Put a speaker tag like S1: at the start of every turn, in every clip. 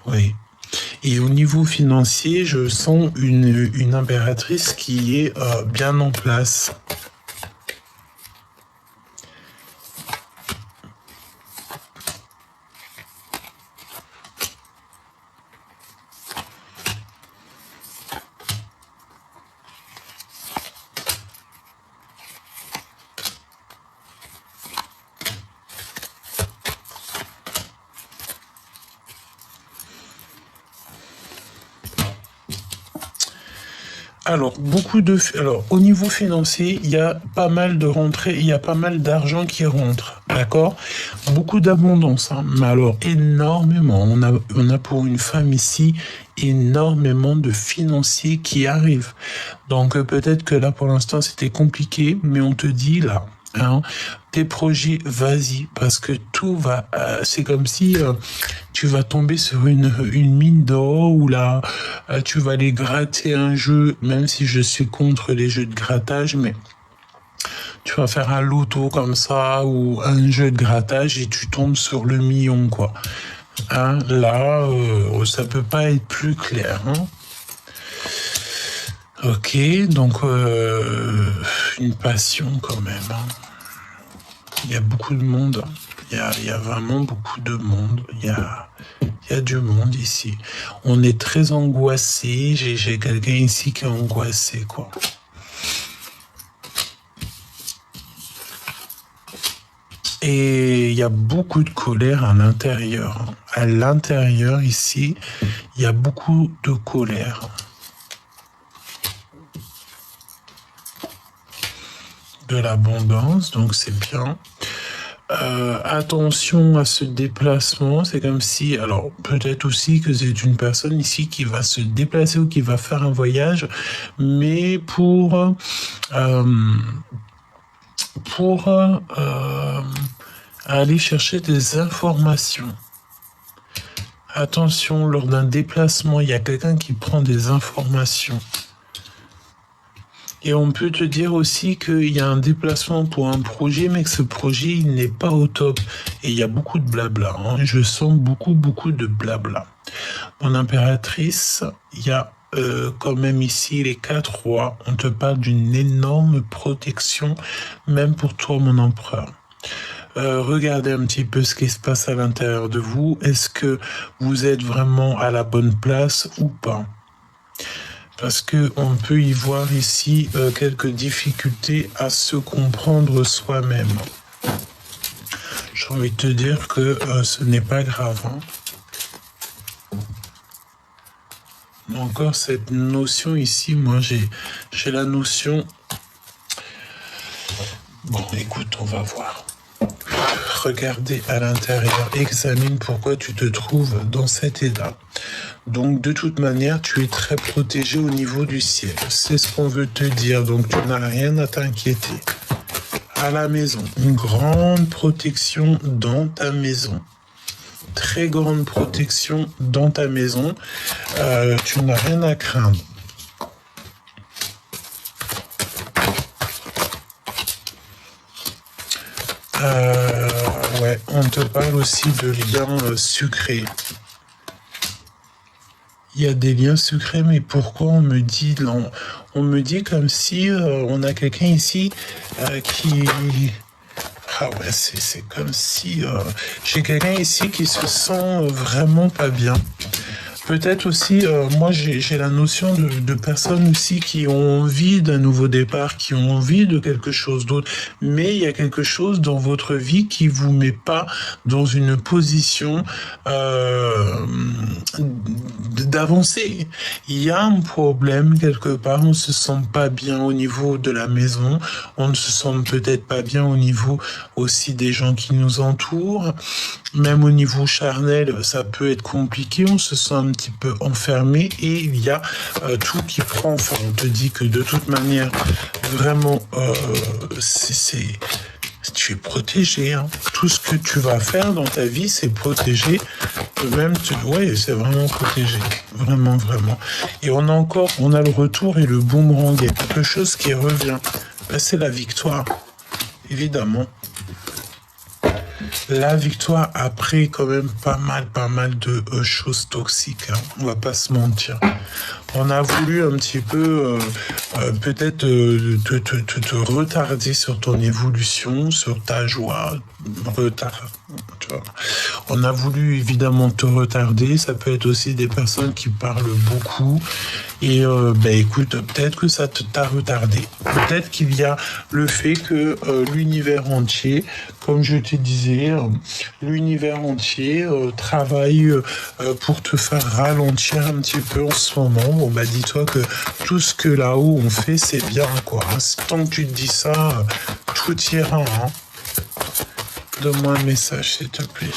S1: Oui. Et au niveau financier, je sens une impératrice qui est bien en place. Alors, au niveau financier, il y a pas mal de rentrées, il y a pas mal d'argent qui rentre, d'accord? Beaucoup d'abondance, hein, mais alors énormément. On a pour une femme ici énormément de financiers qui arrivent. Donc peut-être que là pour l'instant c'était compliqué, mais on te dit là, hein, tes projets, vas-y, parce que tout va, c'est comme si tu vas tomber sur une mine d'or ou là, tu vas aller gratter un jeu, même si je suis contre les jeux de grattage, mais tu vas faire un loto comme ça ou un jeu de grattage et tu tombes sur le million, quoi. Hein, là, ça peut pas être plus clair, hein. Ok, donc une passion quand même, hein. Il y a beaucoup de monde. Il y a vraiment beaucoup de monde. Il y a du monde ici. On est très angoissé. J'ai quelqu'un ici qui est angoissé, quoi. Et il y a beaucoup de colère à l'intérieur. À l'intérieur, ici, il y a beaucoup de colère. De l'abondance, donc c'est bien. Attention à ce déplacement, c'est comme si, alors peut-être aussi que c'est une personne ici qui va se déplacer ou qui va faire un voyage, mais pour aller chercher des informations. Attention, lors d'un déplacement, il y a quelqu'un qui prend des informations. Et on peut te dire aussi qu'il y a un déplacement pour un projet, mais que ce projet, il n'est pas au top. Et il y a beaucoup de blabla, hein. Je sens beaucoup de blabla. Mon impératrice, il y a quand même ici les 4 rois. On te parle d'une énorme protection, même pour toi, mon empereur. Regardez un petit peu ce qui se passe à l'intérieur de vous. Est-ce que vous êtes vraiment à la bonne place ou pas ? Parce que on peut y voir ici quelques difficultés à se comprendre soi-même. J'ai envie de te dire que ce n'est pas grave, hein. Encore cette notion ici, moi j'ai la notion... Bon, écoute, on va voir. Regardez à l'intérieur, examine pourquoi tu te trouves dans cet état. Donc de toute manière, tu es très protégé au niveau du ciel. C'est ce qu'on veut te dire, donc tu n'as rien à t'inquiéter. À la maison, une grande protection dans ta maison. Très grande protection dans ta maison. Tu n'as rien à craindre. Ouais, on te parle aussi de liens sucrés. Il y a des liens secrets, mais pourquoi on me dit non? On me dit comme si on a quelqu'un ici qui... Ah ouais, c'est comme si... j'ai quelqu'un ici qui se sent vraiment pas bien. Peut-être aussi, moi j'ai la notion de personnes aussi qui ont envie d'un nouveau départ, qui ont envie de quelque chose d'autre, mais il y a quelque chose dans votre vie qui vous met pas dans une position d'avancer. Il y a un problème quelque part, on se sent pas bien au niveau de la maison, on ne se sent peut-être pas bien au niveau aussi des gens qui nous entourent, même au niveau charnel, ça peut être compliqué, on se sent un petit peu enfermé et il y a tout qui prend. Enfin, on te dit que de toute manière, vraiment, tu es protégé, hein. Tout ce que tu vas faire dans ta vie, c'est protégé. Même, ouais, c'est vraiment protégé. Vraiment. Et on a le retour et le boomerang. Il y a quelque chose qui revient. Ben, c'est la victoire, évidemment. la victoire après quand même pas mal de choses toxiques, hein. On va pas se mentir. On a voulu un petit peu peut-être te retarder sur ton évolution, sur ta joie, retard. Tu vois. On a voulu évidemment te retarder. Ça peut être aussi des personnes qui parlent beaucoup. Et écoute, peut-être que ça t'a retardé. Peut-être qu'il y a le fait que l'univers entier, comme je te disais, l'univers entier travaille pour te faire ralentir un petit peu en ce moment. Bon, bah dis-toi que tout ce que là-haut on fait, c'est bien, quoi. Hein. Tant que tu te dis ça, tout ira, hein. Donne-moi un message, s'il te plaît.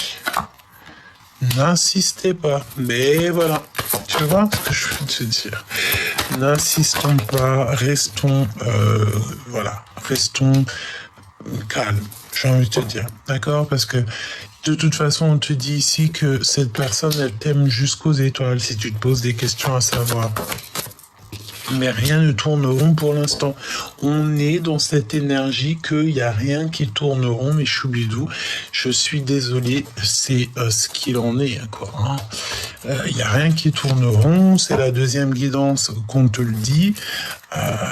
S1: N'insistez pas. Mais voilà. Tu vois ce que je veux te dire. N'insistons pas. Restons, restons calmes. J'ai envie de te dire. D'accord? Parce que de toute façon, on te dit ici que cette personne, elle t'aime jusqu'aux étoiles si tu te poses des questions à savoir. Mais rien ne tourne rond pour l'instant. On est dans cette énergie qu'il n'y a rien qui tourne rond, mais choubidou, je suis désolé, c'est ce qu'il en est, quoi. Hein. Il n'y a rien qui tourne rond, c'est la deuxième guidance qu'on te le dit.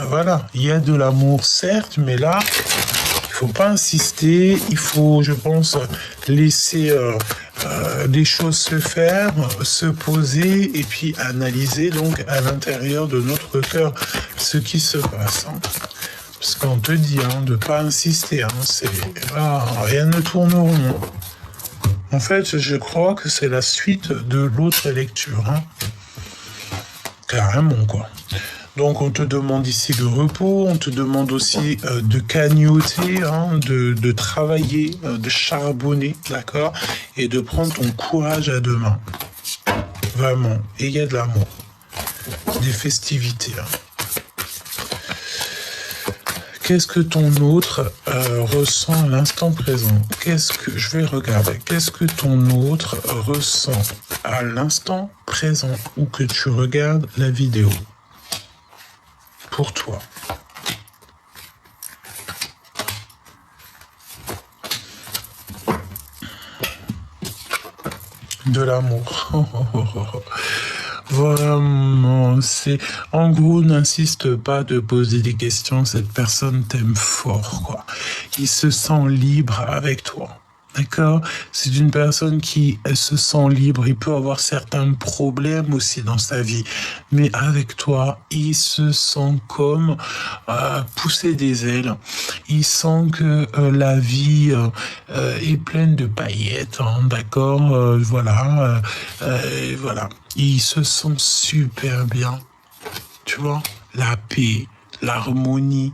S1: Voilà, il y a de l'amour, certes, mais là, il faut pas insister, il faut, je pense, laisser les choses se faire, se poser et puis analyser donc à l'intérieur de notre cœur ce qui se passe. Hein. Parce qu'on te dit de pas insister, rien ne tourne rond. En fait, je crois que c'est la suite de l'autre lecture. Hein. Carrément, quoi. Donc, on te demande ici le repos, on te demande aussi de cagnoter, de travailler, de charbonner, d'accord? Et de prendre ton courage à deux mains. Vraiment. Et il y a de l'amour. Des festivités. Hein. Qu'est-ce que ton autre ressent à l'instant présent? Je vais regarder. Qu'est-ce que ton autre ressent à l'instant présent ou que tu regardes la vidéo? Pour toi. De l'amour. Vraiment, c'est... En gros, n'insiste pas de poser des questions, cette personne t'aime fort, quoi. Il se sent libre avec toi. D'accord? C'est une personne qui se sent libre. Il peut avoir certains problèmes aussi dans sa vie. Mais avec toi, il se sent comme pousser des ailes. Il sent que la vie est pleine de paillettes. Hein, d'accord? Voilà. Il se sent super bien. Tu vois? La paix. L'harmonie,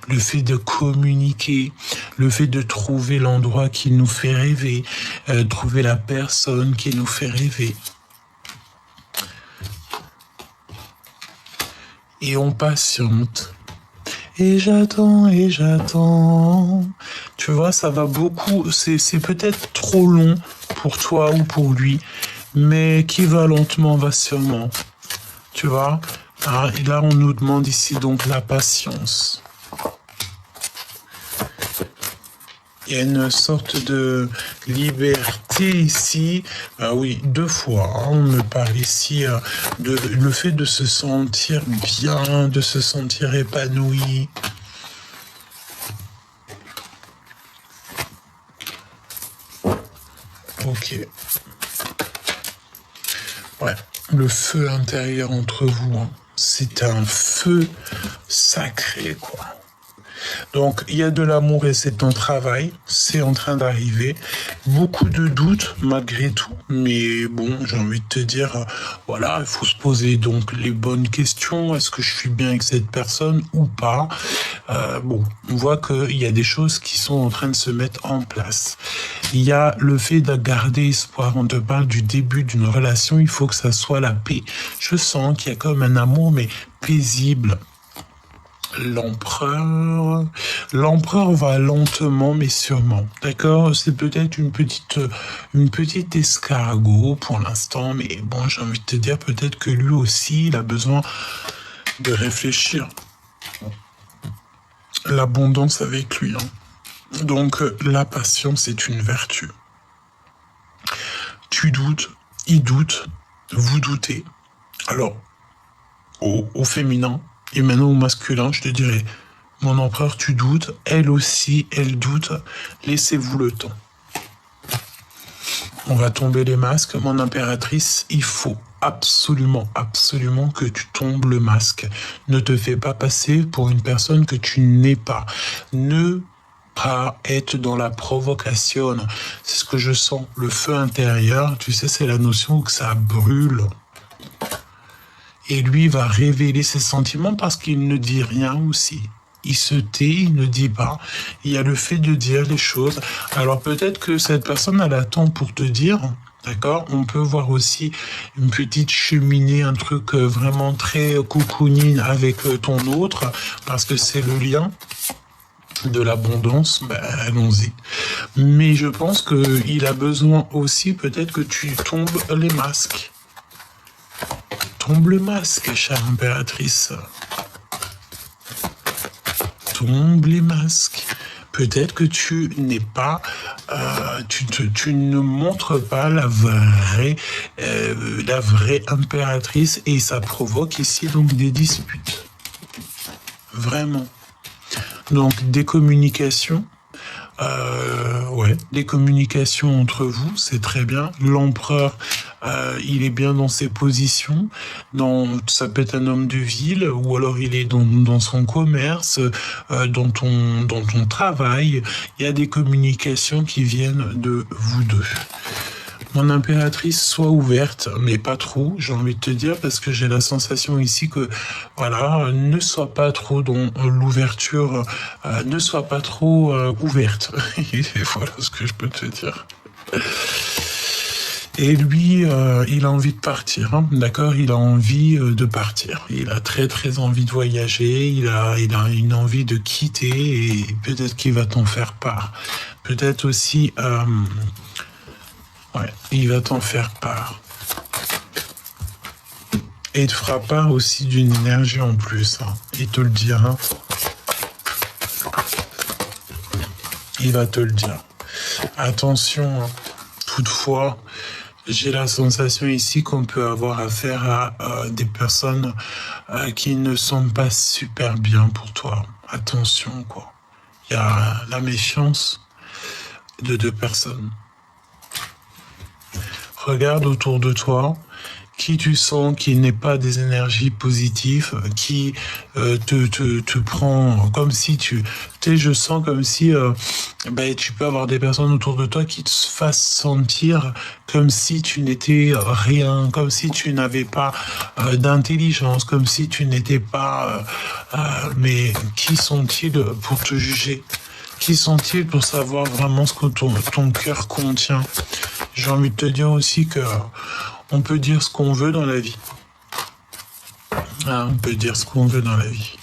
S1: le fait de communiquer, le fait de trouver l'endroit qui nous fait rêver, trouver la personne qui nous fait rêver. Et on patiente. Et j'attends, et j'attends. Tu vois, ça va beaucoup, c'est peut-être trop long pour toi ou pour lui, mais qui va lentement va sûrement. Tu vois? Et là, on nous demande ici donc la patience. Il y a une sorte de liberté ici. Oui, 2 fois. Hein, on me parle ici de le fait de se sentir bien, de se sentir épanoui. Ok. Ouais, le feu intérieur entre vous, hein. C'est un feu sacré, quoi. Donc, il y a de l'amour et c'est un travail, c'est en train d'arriver. Beaucoup de doutes, malgré tout. Mais bon, j'ai envie de te dire, voilà, il faut se poser donc les bonnes questions. Est-ce que je suis bien avec cette personne ou pas? On voit qu'il y a des choses qui sont en train de se mettre en place. Il y a le fait de garder espoir. On te parle du début d'une relation, il faut que ça soit la paix. Je sens qu'il y a comme un amour, mais paisible. L'empereur va lentement mais sûrement, d'accord? C'est peut-être une petite escargot pour l'instant, mais bon, j'ai envie de te dire peut-être que lui aussi, il a besoin de réfléchir. L'abondance avec lui, hein. Donc la patience est une vertu. tu doutes, il doute, vous doutez. Alors, au féminin, et maintenant au masculin, je te dirais, mon empereur, tu doutes, elle aussi, elle doute, laissez-vous le temps. On va tomber les masques, mon impératrice, il faut absolument que tu tombes le masque. Ne te fais pas passer pour une personne que tu n'es pas. Ne pas être dans la provocation. C'est ce que je sens, le feu intérieur, tu sais, c'est la notion que ça brûle. Et lui va révéler ses sentiments parce qu'il ne dit rien aussi. Il se tait, il ne dit pas. Il y a le fait de dire les choses. Alors peut-être que cette personne, elle attend pour te dire, d'accord? On peut voir aussi une petite cheminée, un truc vraiment très cocooning avec ton autre, parce que c'est le lien de l'abondance, ben, allons-y. Mais je pense qu'il a besoin aussi peut-être que tu tombes les masques. Tombe le masque, chère impératrice. Tombe les masques. Peut-être que tu n'es pas, tu ne montres pas la vraie impératrice et ça provoque ici donc des disputes. Vraiment. Donc des communications. Des communications entre vous, c'est très bien. L'empereur, il est bien dans ses positions. Ça peut être un homme de ville, ou alors il est dans son commerce, dans ton travail. Il y a des communications qui viennent de vous deux. Mon impératrice, sois ouverte, mais pas trop, j'ai envie de te dire, parce que j'ai la sensation ici que, voilà, ne sois pas trop dans l'ouverture, ne sois pas trop ouverte. Et voilà ce que je peux te dire. Et lui, il a envie de partir, hein, d'accord? Il a envie de partir. Il a très très envie de voyager, il a une envie de quitter, et peut-être qu'il va t'en faire part. Peut-être aussi... il va t'en faire part. Et il te fera part aussi d'une énergie en plus. Hein. Il te le dira. Il va te le dire. Attention, hein. Toutefois, j'ai la sensation ici qu'on peut avoir affaire à des personnes qui ne sont pas super bien pour toi. Attention, quoi. Il y a la méfiance de deux personnes. Regarde autour de toi, qui tu sens qui n'est pas des énergies positives, qui te prend comme si tu sais, je sens comme si tu peux avoir des personnes autour de toi qui te fassent sentir comme si tu n'étais rien, comme si tu n'avais pas d'intelligence, comme si tu n'étais pas... mais qui sont-ils pour te juger? Qui sont-ils pour savoir vraiment ce que ton cœur contient? J'ai envie de te dire aussi que on peut dire ce qu'on veut dans la vie. On peut dire ce qu'on veut dans la vie.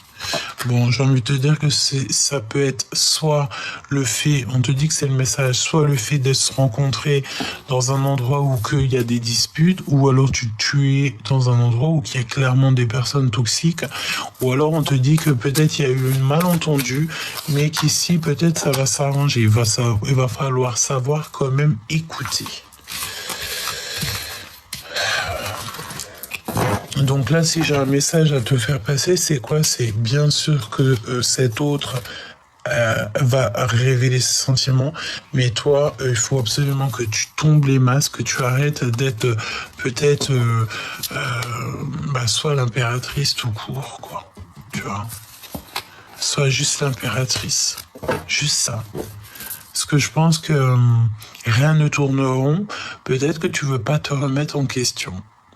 S1: Bon, j'ai envie de te dire que ça peut être soit le fait, on te dit que c'est le message, soit le fait de se rencontrer dans un endroit où il y a des disputes, ou alors tu es dans un endroit où il y a clairement des personnes toxiques, ou alors on te dit que peut-être il y a eu un malentendu, mais qu'ici peut-être ça va s'arranger, il va falloir savoir quand même écouter. Donc là, si j'ai un message à te faire passer, c'est quoi? C'est bien sûr que cet autre va révéler ses sentiments, mais toi, il faut absolument que tu tombes les masques, que tu arrêtes d'être peut-être soit l'impératrice tout court, quoi. Tu vois? Soit juste l'impératrice. Juste ça. Parce que je pense que rien ne tourne rond. Peut-être que tu veux pas te remettre en question.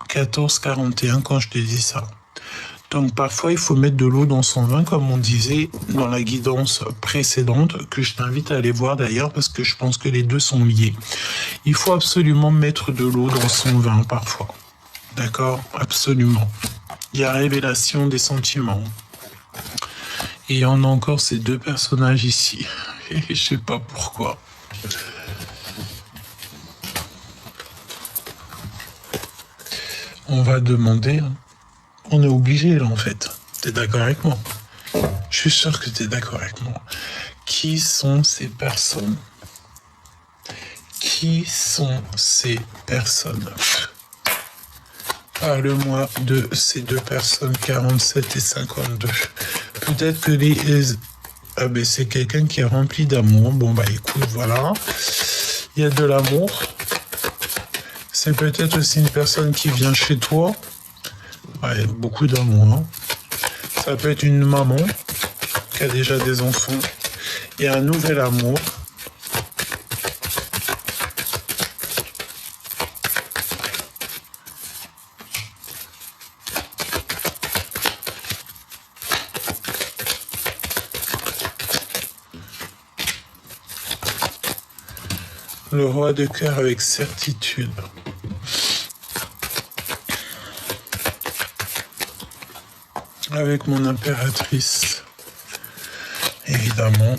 S1: 14-41 quand je te dis ça. Donc parfois il faut mettre de l'eau dans son vin, comme on disait dans la guidance précédente, que je t'invite à aller voir d'ailleurs parce que je pense que les deux sont liés. Il faut absolument mettre de l'eau dans son vin parfois. D'accord? Absolument. Il y a révélation des sentiments. Et on a encore ces deux personnages ici. Et je sais pas pourquoi. On va demander, hein. On est obligé là en fait. T'es d'accord avec moi? Je suis sûr que t'es d'accord avec moi. Qui sont ces personnes? Qui Qui sont ces personnes? Parle-moi de ces deux personnes, 47 et 52. Peut-être que ah ben c'est quelqu'un qui est rempli d'amour. Bon bah écoute, voilà. Il y a de l'amour. C'est peut-être aussi une personne qui vient chez toi. Ouais, beaucoup d'amour. Hein. Ça peut être une maman qui a déjà des enfants. Il y a un nouvel amour. Le roi de cœur avec certitude. Avec mon impératrice, évidemment.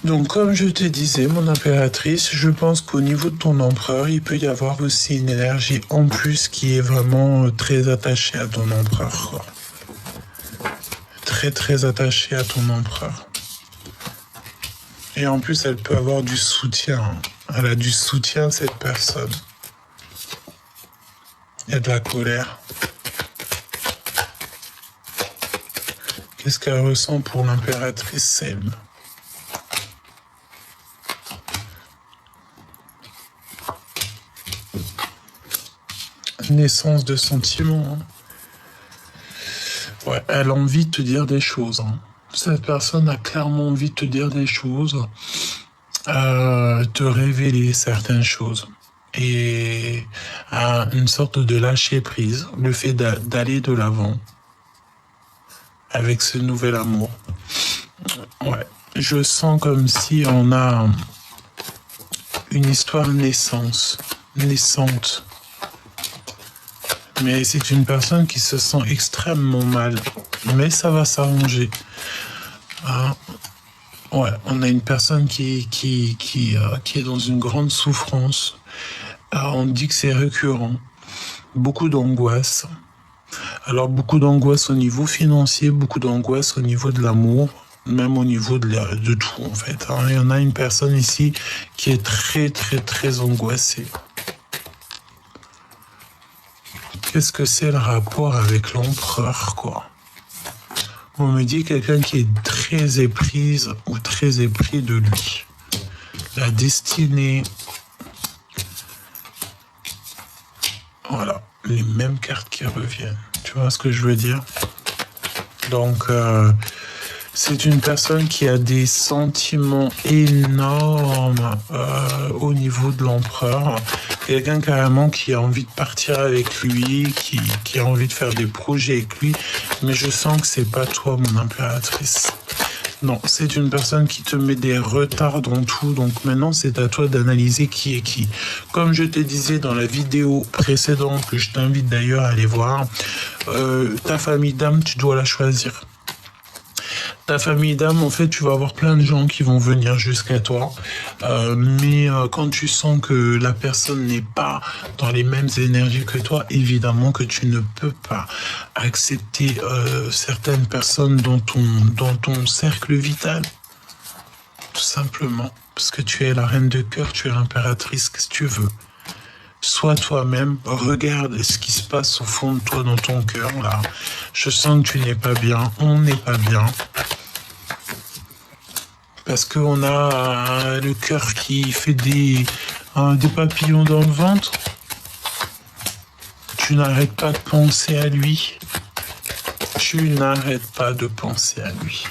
S1: Donc, comme je te disais, mon impératrice, je pense qu'au niveau de ton empereur, il peut y avoir aussi une énergie en plus qui est vraiment très attachée à ton empereur, quoi. Très, très attachée à ton empereur. Et en plus, elle peut avoir du soutien. Elle a du soutien, cette personne. Il y a de la colère. Qu'est-ce qu'elle ressent pour l'impératrice Selm? Naissance de sentiments. Hein. Ouais, elle a envie de te dire des choses. Hein. Cette personne a clairement envie de te dire des choses, te révéler certaines choses. Et une sorte de lâcher prise, le fait d'aller de l'avant avec ce nouvel amour. Ouais, je sens comme si on a une histoire naissante. Mais c'est une personne qui se sent extrêmement mal. Mais ça va s'arranger. Ouais, on a une personne qui est dans une grande souffrance. On dit que c'est récurrent. Beaucoup d'angoisse. Alors, beaucoup d'angoisse au niveau financier, beaucoup d'angoisse au niveau de l'amour, même au niveau de tout, en fait. Il y en a une personne ici qui est très, très, très angoissée. Qu'est-ce que c'est le rapport avec l'empereur, quoi? On me dit quelqu'un qui est très éprise ou très épris de lui. La destinée. Voilà, les mêmes cartes qui reviennent. Tu vois ce que je veux dire? Donc, c'est une personne qui a des sentiments énormes au niveau de l'empereur. Quelqu'un carrément qui a envie de partir avec lui, qui a envie de faire des projets avec lui. Mais je sens que c'est pas toi, mon impératrice. Non, c'est une personne qui te met des retards dans tout. Donc maintenant, c'est à toi d'analyser qui est qui. Comme je te disais dans la vidéo précédente, que je t'invite d'ailleurs à aller voir, ta famille d'âme, tu dois la choisir. Ta famille d'âme, en fait, tu vas avoir plein de gens qui vont venir jusqu'à toi. Mais quand tu sens que la personne n'est pas dans les mêmes énergies que toi, évidemment que tu ne peux pas accepter certaines personnes dans ton cercle vital. Tout simplement. Parce que tu es la reine de cœur, tu es l'impératrice, qu'est-ce que tu veux. Sois toi-même, regarde ce qui se passe au fond de toi, dans ton cœur, là. Je sens que tu n'es pas bien, on n'est pas bien. Parce qu'on a le cœur qui fait des papillons dans le ventre. Tu n'arrêtes pas de penser à lui. Tu n'arrêtes pas de penser à lui.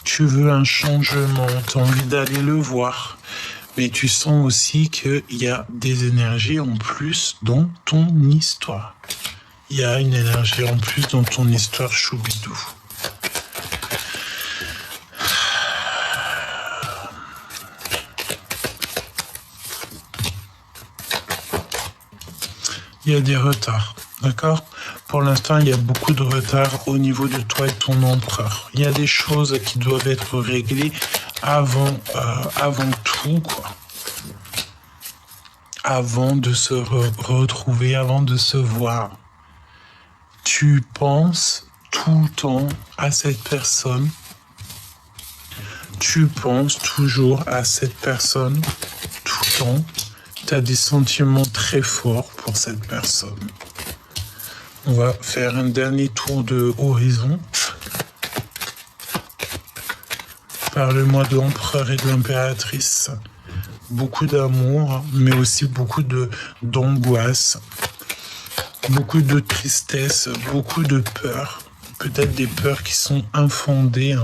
S1: Tu veux un changement, tu as envie d'aller le voir. Mais tu sens aussi qu'il y a des énergies en plus dans ton histoire. Il y a une énergie en plus dans ton histoire, Choubidou. Il y a des retards, d'accord? Pour l'instant, il y a beaucoup de retards au niveau de toi et ton empereur. Il y a des choses qui doivent être réglées avant tout, quoi. Avant de se retrouver, avant de se voir. Tu penses tout le temps à cette personne. Tu penses toujours à cette personne tout le temps. Tu as des sentiments très forts pour cette personne. On va faire un dernier tour de horizon. Parle-moi de l'empereur et de l'impératrice. Beaucoup d'amour, mais aussi beaucoup d'angoisse, beaucoup de tristesse, beaucoup de peur. Peut-être des peurs qui sont infondées.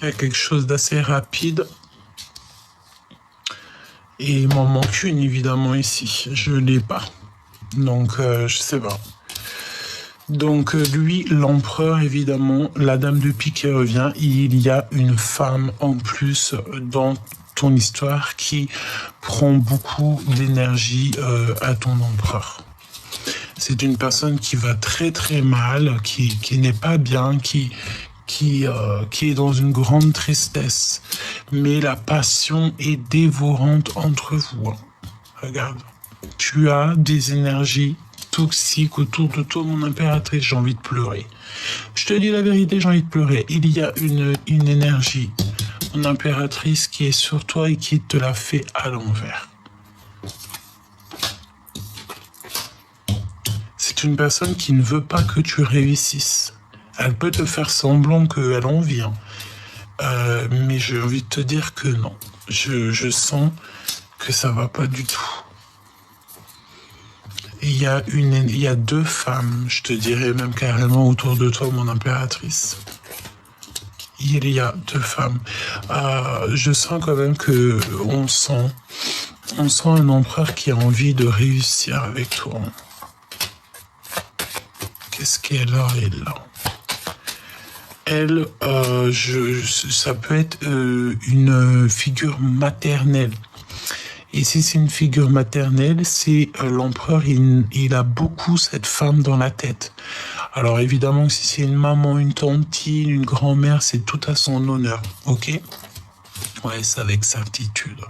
S1: Il y a quelque chose d'assez rapide. Et il m'en manque une, évidemment, ici. Je ne l'ai pas. Donc, je sais pas. Donc, lui, l'empereur, évidemment, la dame de pique qui revient. Il y a une femme en plus dans ton histoire qui prend beaucoup d'énergie à ton empereur. C'est une personne qui va très très mal, qui n'est pas bien, qui est dans une grande tristesse. Mais la passion est dévorante entre vous. Regarde, tu as des énergies toxiques autour de toi, mon impératrice. J'ai envie de pleurer. Je te dis la vérité, j'ai envie de pleurer. Il y a une énergie, mon impératrice, qui est sur toi et qui te la fait à l'envers. C'est une personne qui ne veut pas que tu réussisses. Elle peut te faire semblant qu'elle en vient. Mais j'ai envie de te dire que non. Je sens que ça va pas du tout. Il y a deux femmes, je te dirais même carrément autour de toi, mon impératrice. Il y a deux femmes. Je sens quand même que on sent un empereur qui a envie de réussir avec toi. Qu'est-ce qu'elle a, là? Elle, ça peut être une figure maternelle. Et si c'est une figure maternelle, c'est l'empereur, il a beaucoup cette femme dans la tête. Alors évidemment, si c'est une maman, une tantine, une grand-mère, c'est tout à son honneur, ok? Ouais, c'est avec certitude.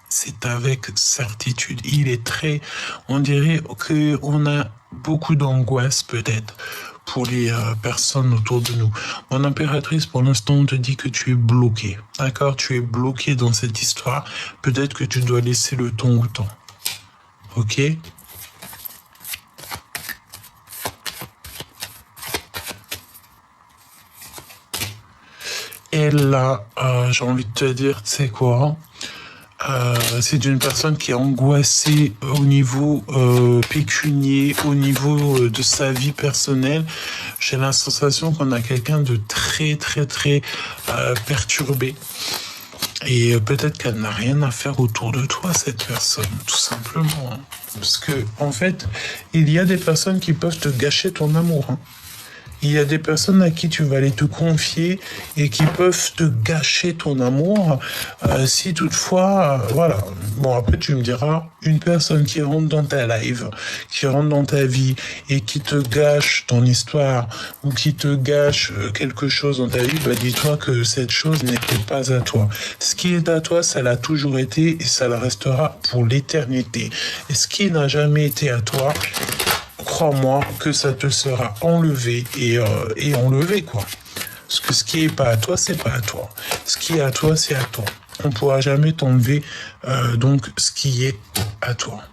S1: C'est avec certitude. Il est très... On dirait qu'on a beaucoup d'angoisse peut-être pour les personnes autour de nous. Mon impératrice, pour l'instant, on te dit que tu es bloqué. D'accord? Tu es bloqué dans cette histoire. Peut-être que tu dois laisser le temps au temps. Ok? Et là, j'ai envie de te dire, tu sais quoi? C'est une personne qui est angoissée au niveau pécunier, au niveau de sa vie personnelle. J'ai la sensation qu'on a quelqu'un de très très très perturbé. Et peut-être qu'elle n'a rien à faire autour de toi, cette personne, tout simplement. Hein. Parce que, en fait, il y a des personnes qui peuvent te gâcher ton amour. Hein. Il y a des personnes à qui tu vas aller te confier et qui peuvent te gâcher ton amour si toutefois, voilà. Bon, après tu me diras, une personne qui rentre dans ta live, qui rentre dans ta vie et qui te gâche ton histoire ou qui te gâche quelque chose dans ta vie, bah dis-toi que cette chose n'était pas à toi. Ce qui est à toi, ça l'a toujours été et ça le restera pour l'éternité. Et ce qui n'a jamais été à toi, crois-moi que ça te sera enlevé et enlevé, quoi. Parce que ce qui est pas à toi, c'est pas à toi. Ce qui est à toi, c'est à toi. On pourra jamais t'enlever donc ce qui est à toi.